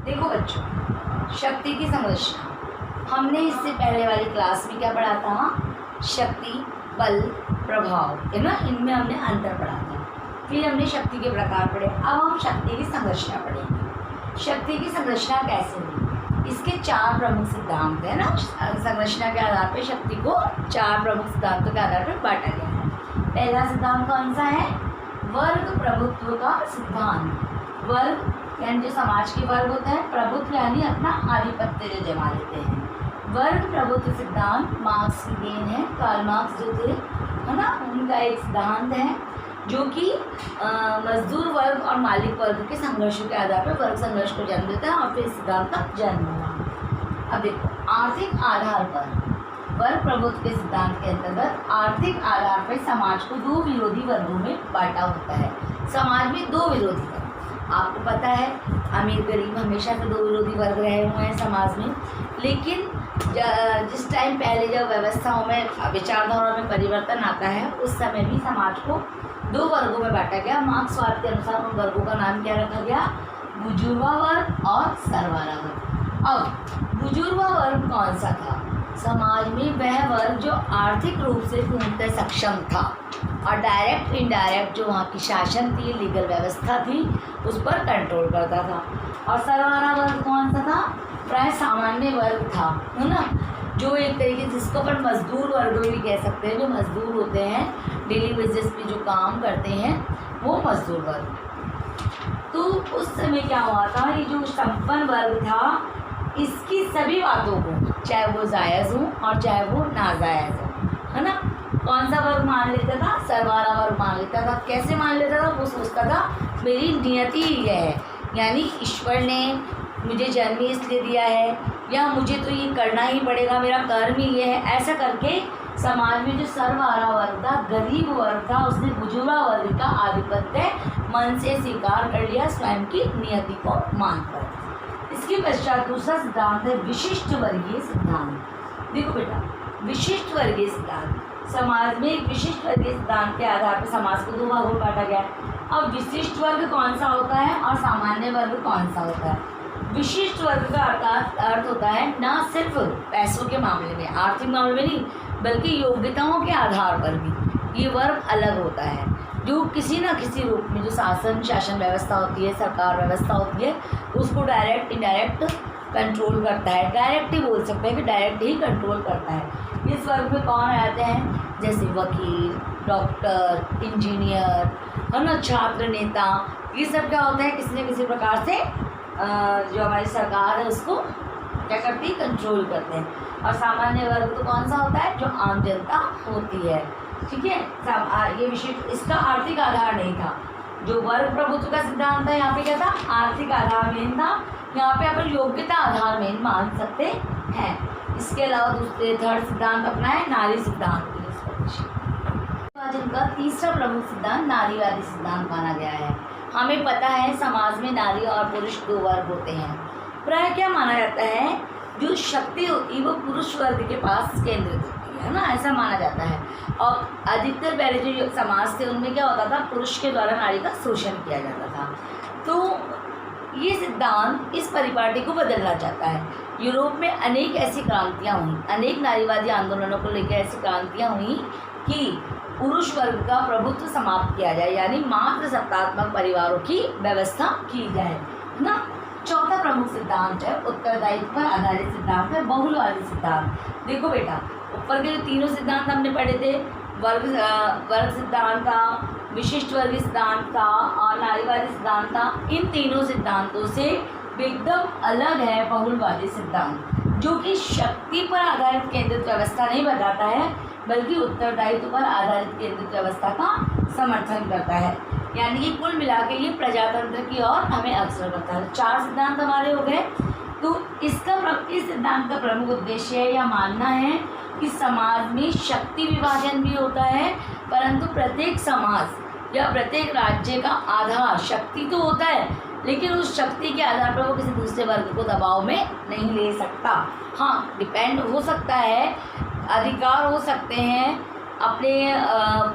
देखो बच्चों, शक्ति की संरचना हमने इससे पहले वाली क्लास में क्या पढ़ा था? शक्ति, बल, प्रभाव, है ना, इनमें हमने अंतर पढ़ा था। फिर हमने शक्ति के प्रकार पढ़े। अब हम शक्ति की संरचना पढ़ेंगे। शक्ति की संरचना कैसे हुई? इसके 4 प्रमुख सिद्धांत है ना। संरचना के आधार पर शक्ति को 4 प्रमुख सिद्धांतों के आधार पर बांटा गया है। पहला सिद्धांत कौन सा है? वर्ग प्रभुत्व का सिद्धांत। वर्ग यानी जो समाज के वर्ग होते हैं, प्रभुत्व यानी अपना आधिपत्य जो जमा लेते हैं। वर्ग प्रभुत्व सिद्धांत मार्क्स की देन है। कार्ल मार्क्स जो थे, है ना, उनका एक सिद्धांत है जो कि मजदूर वर्ग और मालिक वर्ग के संघर्षों के आधार पर वर्ग संघर्ष को जन्म देता है और फिर सिद्धांत का जन्म हुआ। अब देखो, आर्थिक आधार पर वर्ग प्रभुत्व के सिद्धांत के अंतर्गत आर्थिक आधार पर समाज को 2 विरोधी वर्गों में बांटा होता है। समाज में 2 विरोधी वर्ग, आपको पता है अमीर गरीब हमेशा से 2 विरोधी वर्ग रहे हुए हैं समाज में। लेकिन जिस टाइम पहले जब व्यवस्थाओं में, विचारधारा में परिवर्तन आता है, उस समय भी समाज को 2 वर्गों में बांटा गया। मार्क्सवाद के अनुसार उन वर्गों का नाम क्या रखा गया? बुजुर्गा वर्ग और सरवारा वर्ग। अब बुजुर्गा वर्ग कौन सा था? समाज में वह वर्ग जो आर्थिक रूप से पूर्णतः सक्षम था और डायरेक्ट इनडायरेक्ट जो वहाँ की शासन थी, लीगल व्यवस्था थी, उस पर कंट्रोल करता था। और सरवारा वर्ग कौन सा था? प्राय सामान्य वर्ग था, है ना, जो एक तरीके से जिसको अपन मजदूर वर्ग भी कह सकते हैं। जो मजदूर होते हैं, डेली बेसिस पे जो काम करते हैं, वो मजदूर वर्ग। तो उस समय क्या हुआ था, ये जो संपन्न वर्ग था, इसकी सभी बातों को, चाहे वो जायज़ हो और चाहे वो नाजायज़ हो, है ना, कौन सा वर्ग मान लेता था? सरवारा वर्ग मान लेता था। कैसे मान लेता था? वो सोचता था मेरी नियति ये है, यानी ईश्वर ने मुझे जन्म ही इसलिए दिया है, या मुझे तो ये करना ही पड़ेगा, मेरा कर्म ही ये है। ऐसा करके समाज में जो सरवारा वर्ग था, गरीब वर्ग था, उसने बुजुर्गा वर्ग का आधिपत्य मन से स्वीकार कर लिया, स्वयं की नियति को मानकर। इसके पश्चात दूसरा सिद्धांत है विशिष्ट वर्गीय सिद्धांत। देखो बेटा, विशिष्ट वर्गीय सिद्धांत, समाज में एक विशिष्ट वर्गीय सिद्धांत के आधार पर समाज को 2 भागों में बांटा गया है। अब विशिष्ट वर्ग कौन सा होता है और सामान्य वर्ग कौन सा होता है? विशिष्ट वर्ग का अर्थ होता है न सिर्फ पैसों के मामले में, आर्थिक मामले में नहीं, बल्कि योग्यताओं के आधार पर भी ये वर्ग अलग होता है, जो किसी न किसी रूप में जो शासन व्यवस्था होती है, सरकार व्यवस्था होती है, उसको डायरेक्ट इनडायरेक्ट कंट्रोल करता है। डायरेक्ट ही बोल सकते हैं कि डायरेक्ट ही कंट्रोल करता है। इस वर्ग में कौन आते हैं? जैसे वकील, डॉक्टर, इंजीनियर, है ना, छात्र नेता, ये सब क्या होता है? किसी न किसी प्रकार से जो हमारी सरकार है उसको क्या करती है? कंट्रोल करते हैं। और सामान्य वर्ग तो कौन सा होता है? जो आम जनता होती है, ठीक है। ये विशिष्ट, इसका आर्थिक आधार नहीं था। जो वर्ग प्रभुत्व का सिद्धांत है, यहाँ पे क्या था? आर्थिक आधार मेन था। यहाँ पे अपन योग्यता आधार मेन मान सकते हैं। इसके अलावा दूसरे 3rd सिद्धांत अपना है नारी सिद्धांत। जिनका तीसरा प्रमुख सिद्धांत नारीवादी सिद्धांत माना गया है। हमें पता है समाज में नारी और पुरुष 2 वर्ग होते हैं। प्राय क्या माना जाता है? जो शक्ति होती है वो पुरुष वर्ग के पास केंद्रित होती है ना, ऐसा माना जाता है। और अधिकतर पहले जो समाज थे उनमें क्या होता था? पुरुष के द्वारा नारी का शोषण किया जाता था। तो ये सिद्धांत इस परिपाटी को बदलना चाहता है। यूरोप में अनेक ऐसी क्रांतियाँ हुई, अनेक नारीवादी आंदोलनों को लेकर ऐसी क्रांतियाँ हुई कि पुरुष वर्ग का प्रभुत्व समाप्त किया जाए, यानी मात्र सत्तात्मक परिवारों की व्यवस्था की जाए ना। चौथा प्रमुख सिद्धांत है उत्तरदायित्व पर आधारित सिद्धांत है बहुलवादी सिद्धांत। देखो बेटा, ऊपर के जो तीनों सिद्धांत हमने पढ़े थे, वर्ग सिद्धांत था, विशिष्ट वर्गीय सिद्धांत था और नारीवादी सिद्धांत था, इन तीनों सिद्धांतों से एकदम अलग है बहुलवादी सिद्धांत, जो कि शक्ति पर आधारित केंद्रित व्यवस्था नहीं बताता है, बल्कि उत्तरदायित्व पर आधारित केंद्रित व्यवस्था का समर्थन करता है। यानी कि कुल मिला के ये प्रजातंत्र की ओर हमें अग्रसर करता है। 4 सिद्धांत हमारे हो गए। तो इस सिद्धांत का प्रमुख उद्देश्य यह मानना है कि समाज में शक्ति विभाजन भी होता है, परंतु प्रत्येक समाज या प्रत्येक राज्य का आधार शक्ति तो होता है, लेकिन उस शक्ति के आधार पर वो किसी दूसरे वर्ग को दबाव में नहीं ले सकता। हाँ, डिपेंड हो सकता है, अधिकार हो सकते हैं, अपने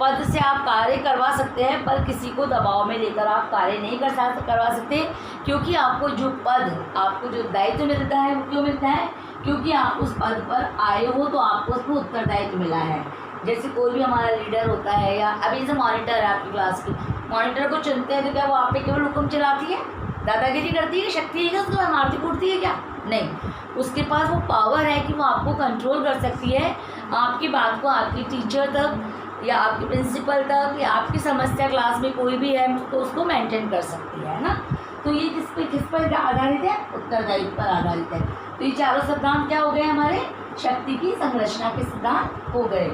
पद से आप कार्य करवा सकते हैं, पर किसी को दबाव में लेकर आप कार्य नहीं करवा सकते, क्योंकि आपको जो पद, आपको जो दायित्व मिलता है वो क्यों मिलता है? क्योंकि आप उस पद पर आए हो तो आपको उसमें उत्तरदायित्व मिला है। जैसे कोई भी हमारा लीडर होता है, या अभी जैसे मॉनिटर है आपकी क्लास की, मॉनिटर को चुनते हैं तो क्या वो आप पे केवल हुक्म चलाती है, दादागिरी करती है, शक्ति है क्या उसको, मारती कूटती है क्या? नहीं, उसके पास वो पावर है कि वो आपको कंट्रोल कर सकती है, आपकी बात को आपकी टीचर तक या आपके प्रिंसिपल तक या आपकी समस्या क्लास में कोई भी है तो उसको मेंटेन कर सकती है ना। तो ये किस पर आधारित है? उत्तरदायित्व पर आधारित है। तो ये चारों सिद्धांत क्या हो गए हमारे? शक्ति की संरचना के सिद्धांत हो गए।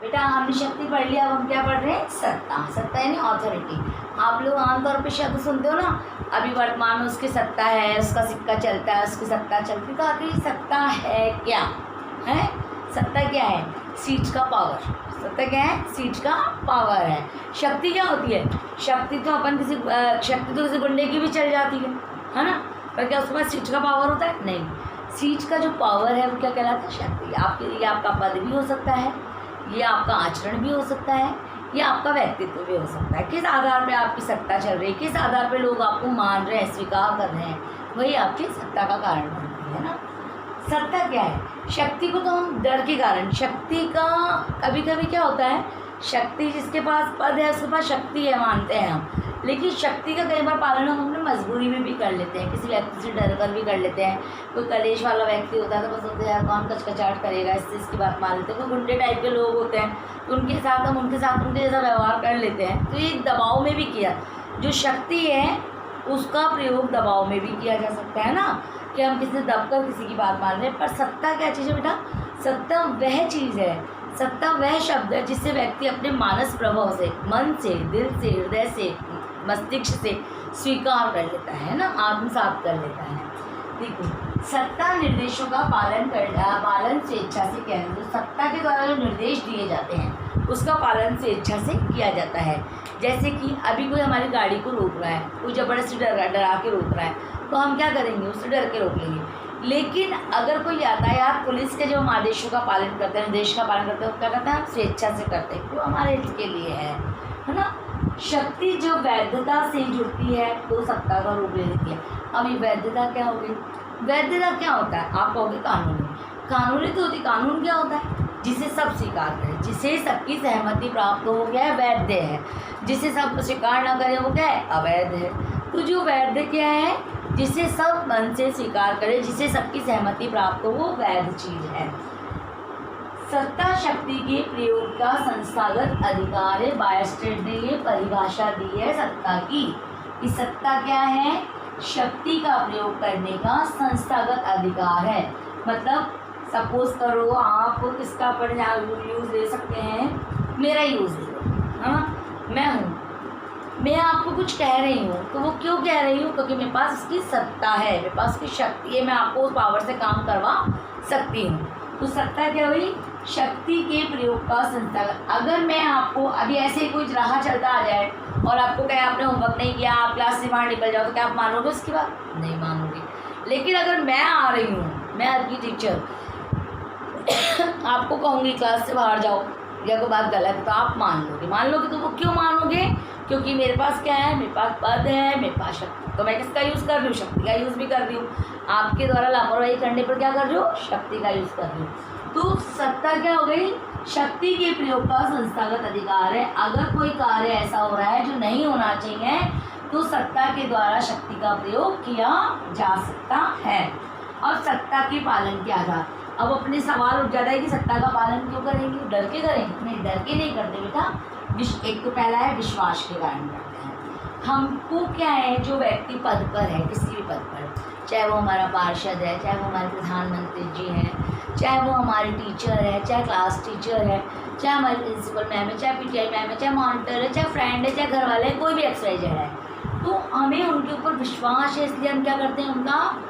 बेटा हमने शक्ति पढ़ लिया, अब हम क्या पढ़ रहे हैं? सत्ता। सत्ता यानी ऑथोरिटी। आप लोग आमतौर पे शब्द सुनते हो ना, अभी वर्तमान में उसकी सत्ता है, उसका सिक्का चलता है, उसकी सत्ता चलती, तो आखिर सत्ता है क्या? है सत्ता क्या है? सीट का पावर। सत्ता क्या है? सीट का पावर है। शक्ति क्या होती है? शक्ति तो शक्ति तो किसी गुंडे की भी चल जाती है ना, पर क्या उसके पास सीट का पावर होता है? नहीं। सीट का जो पावर है वो क्या कहलाता है? शक्ति। आपके लिए आपका पद भी हो सकता है, ये आपका आचरण भी हो सकता है, ये आपका व्यक्तित्व भी हो सकता है। किस आधार पे आपकी सत्ता चल रही है, किस आधार पे लोग आपको मान रहे हैं, स्वीकार कर रहे हैं, वही आपकी सत्ता का कारण बनती है ना। सत्ता क्या है? शक्ति को तो हम डर के कारण, शक्ति का कभी कभी क्या होता है, शक्ति जिसके पास पद है उसके पास शक्ति है मानते हैं हम, लेकिन शक्ति का कई बार पालन हम अपने मजबूरी में भी कर लेते हैं, किसी व्यक्ति से डर कर भी कर लेते हैं। कोई कलेश वाला व्यक्ति होता है तो बस होते हैं यार कौन कचकचाहट करेगा, इसकी बात मान लेते हैं। कोई गुंडे टाइप के लोग होते हैं तो उनके साथ हम उनके जैसा व्यवहार कर लेते हैं। तो ये दबाव में भी किया, जो शक्ति है उसका प्रयोग दबाव में भी किया जा सकता है ना, कि हम किसी दबकर किसी की बात मान रहे हैं। पर सत्ता क्या चीज़ है बेटा? सत्ता वह चीज़ है, सत्ता वह शब्द है जिससे व्यक्ति अपने मानस प्रभाव से, मन से, दिल से, हृदय से, मस्तिष्क से स्वीकार कर लेता है ना, आत्मसात कर लेता है। देखो, सत्ता निर्देशों का पालन स्वेच्छा से किया जाता है। तो सत्ता के द्वारा जो निर्देश दिए जाते हैं उसका पालन स्वेच्छा से किया जाता है। जैसे कि अभी कोई हमारी गाड़ी को रोक रहा है, कोई ज़बरदस्ती डरा के रोक रहा है, तो हम क्या करेंगे? उससे डर के रोक लेंगे। लेकिन अगर कोई यातायात पुलिस के जो हम आदेशों का पालन करते हैं, निर्देश का पालन करते हैं, वो क्या करते हैं? हम स्वेच्छा से करते हैं, वो हमारे हित के लिए है ना। शक्ति जो वैधता से जुड़ती है तो सत्ता का रूप ले लेती है। अब ये वैधता क्या होगी? वैधता क्या होता है? आप कहोगे कानूनी। कानूनी तो होती, कानून क्या होता है? जिसे सब स्वीकार करें, जिसे सबकी सहमति प्राप्त हो गया है, वैध है। जिसे सब स्वीकार ना करें वो क्या है? अवैध है। तो जो वैध क्या है? जिसे सब मन से स्वीकार करें, जिसे सबकी सहमति प्राप्त हो, वो वैध चीज़ है। सत्ता शक्ति के प्रयोग का संस्थागत अधिकार है। बायस्टेड ने ये परिभाषा दी है सत्ता की, कि सत्ता क्या है? शक्ति का प्रयोग करने का संस्थागत अधिकार है। मतलब सपोज करो आप किसका पर यूज़ ले सकते हैं, मेरा यूज़ ले लो, है ना। मैं हूँ, मैं आपको कुछ कह रही हूँ, तो वो क्यों कह रही हूँ? क्योंकि मेरे पास उसकी सत्ता है, मेरे पास उसकी शक्ति है, मैं आपको उस पावर से काम करवा सकती हूँ। तो सत्ता क्या हुई? शक्ति के प्रयोग का संस्थागत। अगर मैं आपको अभी ऐसे ही कोई राह चलता आ जाए और आपको कहे आपने होमवर्क नहीं किया, आप क्लास से बाहर निकल जाओ, तो क्या आप मानोगे उसकी बात? नहीं मानोगे। लेकिन अगर मैं आ रही हूँ, मैं आपकी टीचर आपको कहूँगी क्लास से बाहर जाओ या कोई बात गलत है, तो आप मान लोगे। तो वो क्यों मानोगे? क्योंकि मेरे पास क्या है? मेरे पास पद है, मेरे पास शक्ति। तो मैं किसका यूज़ कर रही हूँ? शक्ति का यूज़ भी कर रही हूँ। आपके द्वारा लापरवाही करने पर क्या कर रही हूँ? शक्ति का यूज़ कर रही हूँ। तो सत्ता क्या हो गई? शक्ति के प्रयोग का संस्थागत अधिकार है। अगर कोई कार्य ऐसा हो रहा है जो नहीं होना चाहिए, तो सत्ता के द्वारा शक्ति का प्रयोग किया जा सकता है। और सत्ता के पालन के आधार, अब अपने सवाल उठ जाता है कि सत्ता का पालन क्यों करेंगे? डर के करेंगे? नहीं, डर के नहीं करते बेटा। एक तो पहला है विश्वास के कारण करते हैं। हमको क्या है, जो व्यक्ति पद पर है, किसी भी पद पर, चाहे वो हमारा पार्षद है, चाहे वो हमारे प्रधानमंत्री जी हैं, चाहे वो हमारे टीचर है, चाहे क्लास टीचर है, चाहे हमारे प्रिंसिपल मैम है, चाहे पीटीआई मैम है, चाहे मॉनिटर है, चाहे फ्रेंड है, चाहे घर वाले हैं, कोई भी XYZ है, तो हमें उनके ऊपर विश्वास है। इसलिए हम क्या करते हैं? उनका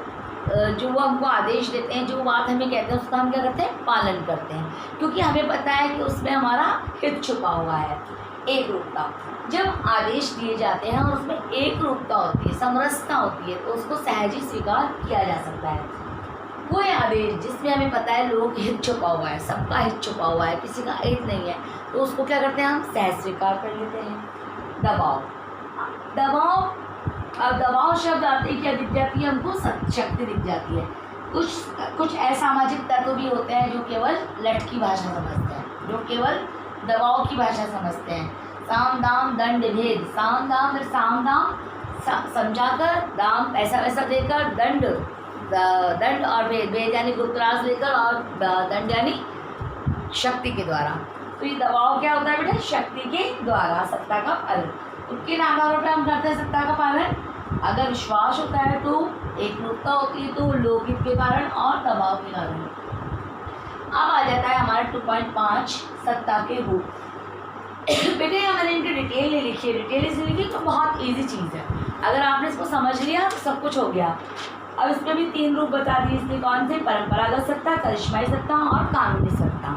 जो वो हमको आदेश देते हैं, जो बात हमें कहते हैं, उसका हम क्या करते हैं? पालन करते हैं, क्योंकि हमें पता है कि उसमें हमारा हित छुपा हुआ है। एक रूपता, जब आदेश दिए जाते हैं और उसमें एक रूपता होती है, समरसता होती है, तो उसको सहज ही स्वीकार किया जा सकता है। कोई आदेश जिसमें हमें पता है लोग हित छुपा हुआ है, सबका हित छुपा हुआ है, किसी का हित नहीं है, तो उसको क्या करते हैं हम सहज स्वीकार कर लेते हैं। दबाव, दबाव, अब दबाव शब्द आते ही क्या दिख जाती है हमको, शक्ति दिख जाती है। कुछ असामाजिक तत्व भी होते हैं जो केवल लठ की भाषा समझते हैं, जो केवल दबाव की भाषा समझते हैं। साम दाम दंड भेद, साम दाम समझाकर, दाम पैसा वैसा देकर, दंड और भेद, भेद यानी गुप्तराज लेकर, और दंड यानी शक्ति के द्वारा। तो ये दबाव क्या होता है बेटा, शक्ति के द्वारा सत्ता का पालन। तो किन आधारों पर हम करते हैं सत्ता का पालन? अगर विश्वास होता है तो, एकरूपता होती है तो, लोकहित के कारण और दबाव के कारण। अब आ जाता है हमारा 2.5 सत्ता के रूप। बेटे मैंने इनकी डिटेल नहीं लिखी है, डिटेल इसलिए लिखी तो बहुत इजी चीज़ है, अगर आपने इसको समझ लिया तो सब कुछ हो गया। अब इसमें भी 3 रूप बता दिए, इसके कौन से? परंपरागत सत्ता, करिश्माई सत्ता और कानूनी सत्ता।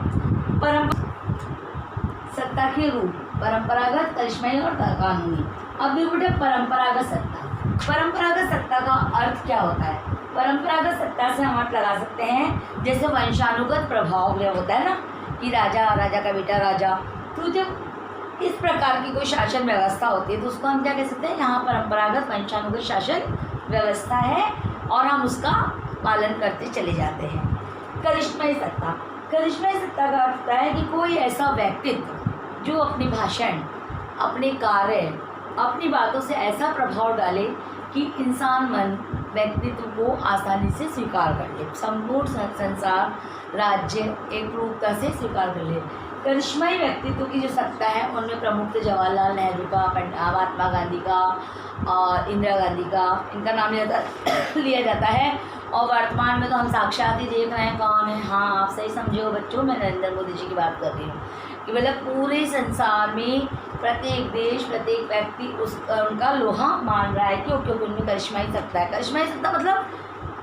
सत्ता के रूप परंपरागत, करिश्माई और कानूनी। अब देखो बेटा परंपरागत सत्ता, परंपरागत सत्ता का अर्थ क्या होता है? परंपरागत सत्ता से हम अर्थ लगा सकते हैं जैसे वंशानुगत प्रभाव होता है ना, कि राजा का बेटा राजा, तो जब इस प्रकार की कोई शासन व्यवस्था होती है तो उसको हम क्या कह सकते हैं? यहाँ परंपरागत वंशानुगत शासन व्यवस्था है और हम उसका पालन करते चले जाते हैं। करिश्माई सत्ता, करिश्माई सत्ता का अर्थ है कि कोई ऐसा व्यक्तित्व जो अपने भाषण, अपने कार्य, अपनी बातों से ऐसा प्रभाव डाले कि इंसान मन व्यक्तित्व को आसानी से स्वीकार कर ले, संपूर्ण संसार राज्य एक रूपता से स्वीकार कर ले। करिश्माई व्यक्तित्व की जो सत्ता है उनमें प्रमुख थे जवाहरलाल नेहरू का, महात्मा गांधी का और इंदिरा गांधी का, इनका नाम लिया जाता है। और वर्तमान में तो हम साक्षात ही देख रहे हैं कौन है। हाँ, आप सही समझे हो बच्चों, मैं नरेंद्र मोदी जी की बात कर रही हूँ कि मतलब पूरे संसार में प्रत्येक देश, प्रत्येक व्यक्ति उनका लोहा मान रहा है। क्योंकि उनमें करिश्माई सत्ता है। करिश्माई सत्ता मतलब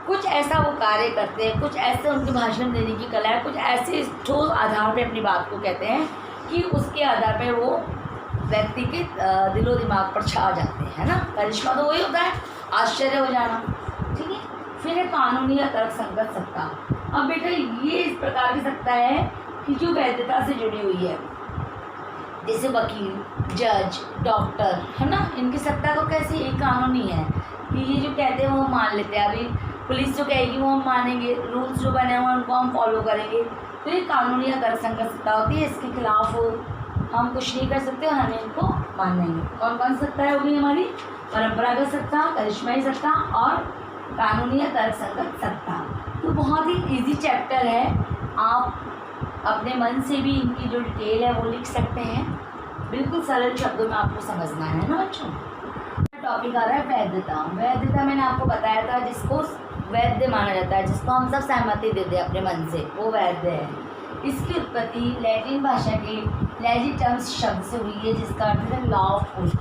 कुछ ऐसा वो कार्य करते हैं, कुछ ऐसे उनके भाषण देने की कला है, कुछ ऐसे ठोस आधार पे अपनी बात को कहते हैं कि उसके आधार पे वो व्यक्ति के दिलो दिमाग पर छा जाते हैं, है ना। करिश्मा तो वही होता है, आश्चर्य हो जाना, ठीक है। फिर है कानूनी या तर्क संगत सत्ता। अब बेटा ये इस प्रकार की सत्ता है कि जो वैधता से जुड़ी हुई है, जैसे वकील, जज, डॉक्टर, है ना, इनकी सत्ता तो कैसी एक कानूनी है कि ये जो कहते हैं वो मान लेते हैं। अभी पुलिस जो कहेगी वो हम मानेंगे, रूल्स जो बने हुए हैं उनको हम फॉलो करेंगे, तो ये कानूनी या तर्क संगत सत्ता होती है। इसके खिलाफ हम कुछ नहीं कर सकते और हमें इनको मानेंगे। कौन कौन सत्ता है होगी हमारी? परंपरागत सत्ता, करिश्माई सत्ता और कानूनी या तर्क संगत सत्ता। तो बहुत ही इजी चैप्टर है, आप अपने मन से भी इनकी जो डिटेल है वो लिख सकते हैं। बिल्कुल सरल शब्दों में आपको समझना है ना बच्चों। टॉपिक आ रहा है वैधता। वैधता मैंने आपको बताया था जिसको वैध माना जाता है, जिसको हम सब सहमति देते हैं अपने मन से, वो वैध है। इसकी उत्पत्ति लैटिन भाषा के लेजिटम्स शब्द से हुई है, जिसका अर्थ है लॉफुल।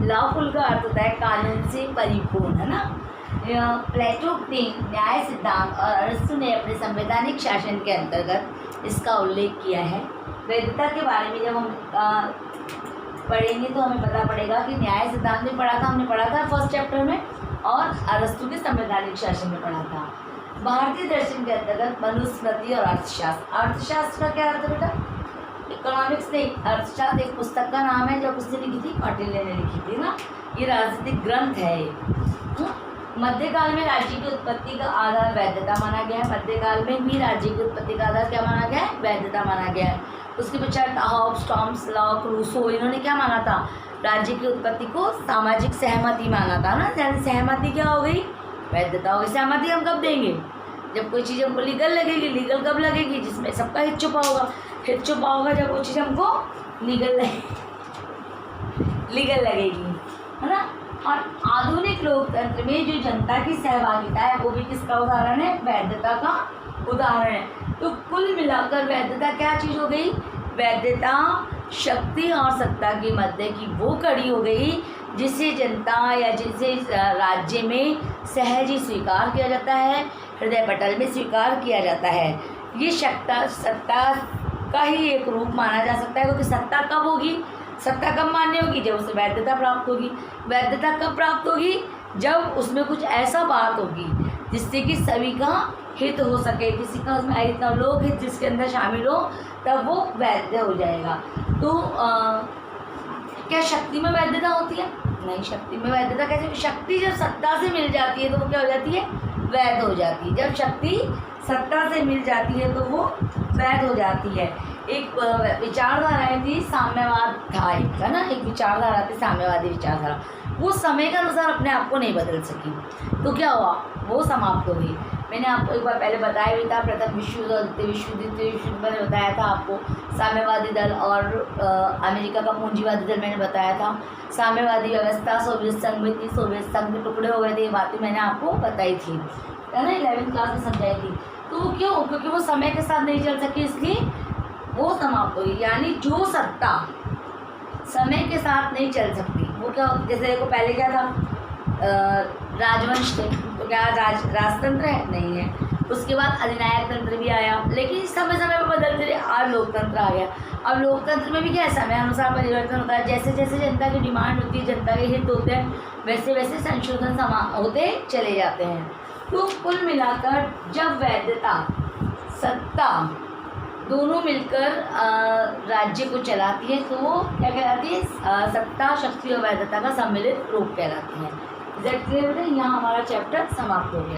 लॉफुल का अर्थ होता है कानून से परिपूर्ण, है ना। प्लेटो ने न्याय सिद्धांत और अरस्तु ने अपने संवैधानिक शासन के अंतर्गत इसका उल्लेख किया है। वैधता के बारे में जब हम पढ़ेंगे तो हमें पता पड़ेगा कि न्याय सिद्धांत में पढ़ा था, हमने पढ़ा था फर्स्ट चैप्टर में, और अरस्तु के संवैधानिक शासन में पढ़ा था। भारतीय दर्शन के अंतर्गत मनुस्मृति और अर्थशास्त्र। अर्थशास्त्र का क्या अर्थ है बेटा? इकोनॉमिक्स नहीं, अर्थशास्त्र एक पुस्तक का नाम है जो किसने लिखी थी? कौटिल्य ने लिखी थी ना। ये राजनीतिक ग्रंथ है। मध्यकाल में राज्य की उत्पत्ति का आधार वैधता माना गया है। मध्यकाल में भी राज्य की उत्पत्ति का आधार क्या माना गया है? वैधता माना गया है। उसके पश्चात हॉब्स, टॉम्स, लॉक, रूसो, इन्होंने क्या माना था? राज्य की उत्पत्ति को सामाजिक सहमति माना था ना। सहमति क्या हो गई? वैधता हो गई। सहमति हम कब देंगे? जब कोई चीज़ हमको लीगल लगेगी। लीगल कब लगेगी? जिसमें सबका हित छुपा होगा। हित छुपा होगा जब वो चीज़ हमको लीगल लगेगी, है ना। और आधुनिक लोकतंत्र में जो जनता की सहभागिता है वो भी किसका उदाहरण है? वैधता का उदाहरण है। तो कुल मिलाकर वैधता क्या चीज़ हो गई? वैधता शक्ति और सत्ता के मध्य की वो कड़ी हो गई जिसे जनता या जिसे राज्य में सहज ही स्वीकार किया जाता है, हृदय पटल में स्वीकार किया जाता है। ये सत्ता का ही एक रूप माना जा सकता है, क्योंकि सत्ता कब होगी? सत्ता कब मान्य होगी? जब उसे वैधता प्राप्त होगी। वैधता कब प्राप्त होगी? जब उसमें कुछ ऐसा बात होगी जिससे कि सभी का हित हो सके, किसी का उसमें इतना लोग हित जिसके अंदर शामिल हो, तब वो वैध हो जाएगा। तो क्या शक्ति में वैधता होती है? नहीं, शक्ति में वैधता कैसे? शक्ति जब सत्ता से मिल जाती है तो वो क्या हो जाती है? वैध हो जाती है। जब शक्ति सत्ता से मिल जाती है तो वो वैध हो जाती है। एक विचारधारा थी, साम्यवाद था एक, है ना, एक विचारधारा थी साम्यवादी विचारधारा। वो समय के अनुसार अपने आप को नहीं बदल सकी, तो क्या हुआ? वो समाप्त हो गई। मैंने आपको एक बार पहले बताया भी था, प्रथम विश्व युद्ध, द्वितीय विश्व युद्ध, तृतीय विश्व युद्ध मैंने बताया था आपको। साम्यवादी दल और अमेरिका का पूंजीवादी दल मैंने बताया था। साम्यवादी व्यवस्था, सोवियत संघ में थी, सोवियत संघ के टुकड़े हो गए थे, ये बातें मैंने आपको बताई थी, है ना, 11वीं क्लास में समझाई थी। तो क्यों? क्योंकि वो समय के साथ नहीं चल सकी, इसलिए वो समाप्त हो गई। यानी जो सत्ता समय के साथ नहीं चल सकती वो क्या? जैसे देखो पहले क्या था, राजवंश थे, तो क्या राजतंत्र है? नहीं है। उसके बाद अधिनायक तंत्र भी आया, लेकिन समय समय पर बदलते रहे, आज लोकतंत्र आ गया। अब लोकतंत्र में भी क्या है? समय अनुसार परिवर्तन होता है। जैसे जैसे जनता की डिमांड होती है, जनता के हित होते हैं, वैसे वैसे संशोधन होते चले जाते हैं। तो कुल मिलाकर जब वैधता सत्ता दोनों मिलकर राज्य को चलाती है तो वो क्या कहलाती है? सत्ता, शक्ति और वैधता का सम्मिलित रूप कहलाती है। यहाँ हमारा चैप्टर समाप्त हो गया।